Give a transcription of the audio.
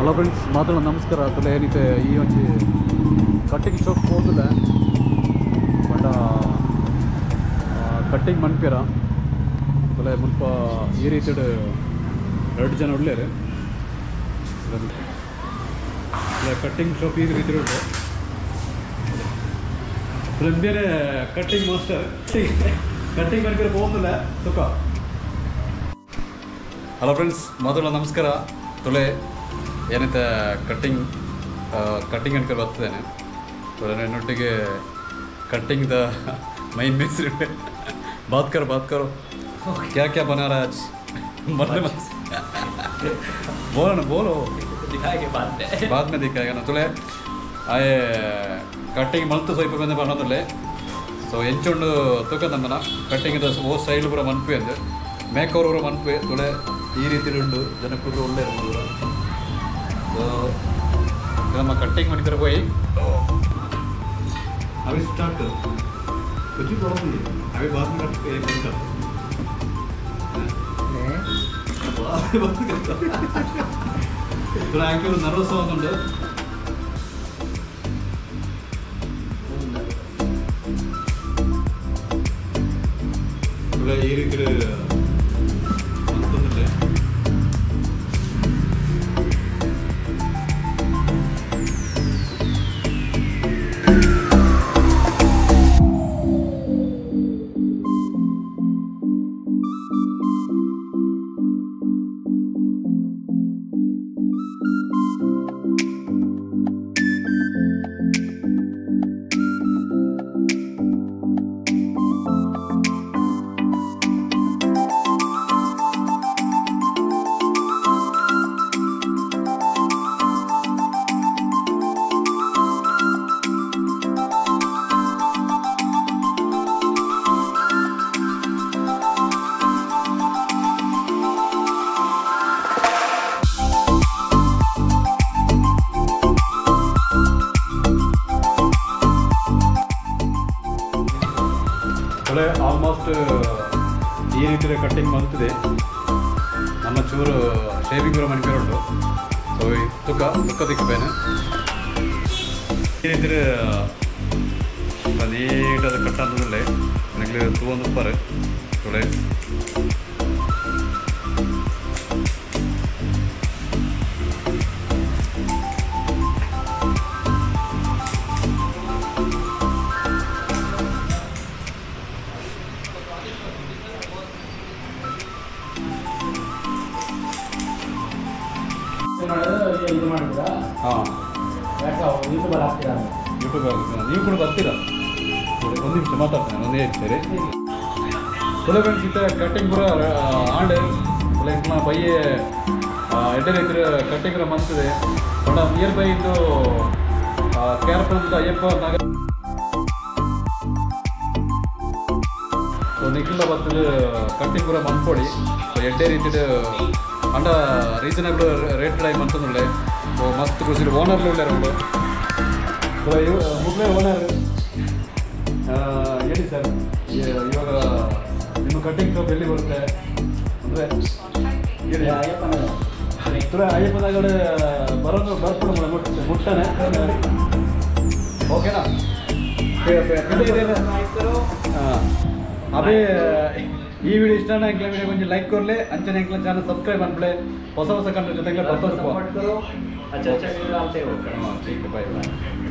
hello friends ಮಾತಾಡೋಣ ನಮಸ್ಕಾರ ತಲೆ ಏನಿದೆ ಈ ಒಂದು ಕಟ್ಟಿಂಗ್ ಶಾಪ್ ಹೋದಿಲ್ಲ ಬಟ್ ಕಟ್ಟಿಂಗ್ ಮನ್ಪೇರ ತಲೆ ಮುಲ್ಪ ಈ ರೀತಿ 2 ಜನ ಒಳ್ಳೆಯರು ಕಟ್ಟಿಂಗ್ ಶಾಪ್ ಈ ರೀತಿ ಉಂಟು ಬೇರೆ ಕಟ್ಟಿಂಗ್ ಮಾಸ್ಟರ್ ಕಟ್ಟಿಂಗ್ ಮನ್ಪೇರ ಹೋದಿಲ್ಲ ತುಕ ಹಲೋ ಫ್ರೆಂಡ್ಸ್ ಮಾತಾಡೋಣ ನಮಸ್ಕಾರ ತೊಲೆ ಏನೈತೆ ಕಟ್ಟಿಂಗ್ ಅನ್ಕೊಂಡು ಬರ್ತಿದ್ದೇನೆ ನನ್ನೊಟ್ಟಿಗೆ ಕಟ್ಟಿಂಗ್ದ ಮೈನ್ ಮೇಸ್ತ್ರಿ बात करो क्या क्या बना रहा है आज बोलो दिखाएंगे बाद में दिखाएगा ना तुले आए कटिंग मल्त स्वल्प बंद बन्नोदल्ले सो ಎಂಚೊಂಡು ತೂಕದಮ್ಮನ ಕಟ್ಟಿಂಗ್ ಓ ಸ್ಟೈಲ್ ಪೂರ ಮನ್ಪು ಅಂದು ಮೇಕ್ ಓವರ್ ಪೂರ ಮನ್ಪು ತುಳೆ ಈ ರೀತಿ ಉಂಡು ಜನಕ್ಕೂ ಒಳ್ಳೆ ಇರ್ಬೋದು ಸೊ ನಮ್ಮ ಕಟ್ಟಿಂಗ್ ಮನಿಕರ ಹೋಗಿ अभी स्टार्ट कुछ भी बोलो अभी बाद में करते हैं बंद कर थोड़ा एक्चुअली नर्वस आगुंडु थोड़ा ಈ ರೀತಿ ಅಂತಂದ್ರೆ ಆಲ್ಮೋಸ್ಟ್ ಈ ರೀತಿಯ ಕಟ್ಟಿಂಗ್ ಮಾಡ್ತಿದೆ ನಮ್ಮ ಚೂರು ಶೇವಿಂಗ್ ಕೂಡ ಮನ್ಕೇರುಂಟು ಸೊ ತುಕ್ಕ ದಿಕ್ಕಬೇನೆ ಈ ರೀತಿ ನೀಟಾದ ಕಟ್ ಅಂತದಲ್ಲೇ ನನಗೆ ತೂವೊಂದು ಉಪ್ಪಾರೆ ತೊಳೆ ಯೂಟ್ಯೂಬ್ ಆಗ್ತೀರಾ ನೀವು ಕೂಡ ಬರ್ತೀರಾ ಒಂದು ನಿಮಿಷ ಮಾತಾಡ್ತೇನೆ ಒಂದೇ ಹೇಳ್ತೀರಿ ತುಲೆ ಫ್ರೆಂಡ್ಸ್ ಈ ಥರ ಕಟ್ಟಿಂಗ್ ಪೂರ ಆಂಡೆ ಲೈಕ್ ನಾ ಬೈಯೆ ಎಡ್ಡೆ ರೈತರ ಕಟ್ಟಿಂಗ್ ಮಂತಿದೆ ಬಟ್ ನಿಯರ್ ಬೈ ಇದು ಕೇರ್ಪುರದ ಅಯ್ಯಪ್ಪ ನಗರ ಸೊ ನಿಖಿಲ ಬರ್ತದೆ ಕಟ್ಟಿಂಗ್ ಪೂರ ಮಂತ್ಕೊಡಿ ಎಡ್ಡೆ ರೀತಿಯ ಅಂಡ ರೀಸನಬಲ್ ರೇಟ್ ಮಂತಂದುಳ್ಳೆ ಮಸ್ತ್ ಖುಷಿ ಓನರ್ಲು ಉಳ್ಳೆ ಉಂಟು ಮುಗ್ಲೇ ಓನರ್ ಹೇಳಿ ಸರ್ ಇವಾಗ ನಿಮ್ಮ ಕಟ್ಟಿಂಗ್ ಶಾಪ್ ಎಲ್ಲಿ ಬರುತ್ತೆ ಅಂದರೆ ಹೇಳಿ ಅಯ್ಯಪ್ಪನಗಡೆ ಬರೋದು ಬರ್ಕೊಂಡು ಮುಟ್ಟಾನೆ ಓಕೆನಾ ಹಾಂ ಅದೇ ಈ ವಿಡಿಯೋ ಇಷ್ಟ ಎಂಕ್ಲ ವಿಡಿಯೋ ಕೊಂಚ ಲೈಕ್ ಕೊರ್ಲೆ ಅಂಚನೆ ಎಂಕ್ಲ ಚಾನಲ್ ಸಬ್ಸ್ಕ್ರೈಬ್ ಅನ್ಬಿಳೆ ಹೊಸ ಕಂಟೆಂಟ್ ಜೊತೆಗೆ ಬರ್ತಾರೆ अच्छा वीडियो आते हो ठीक है बाय बाय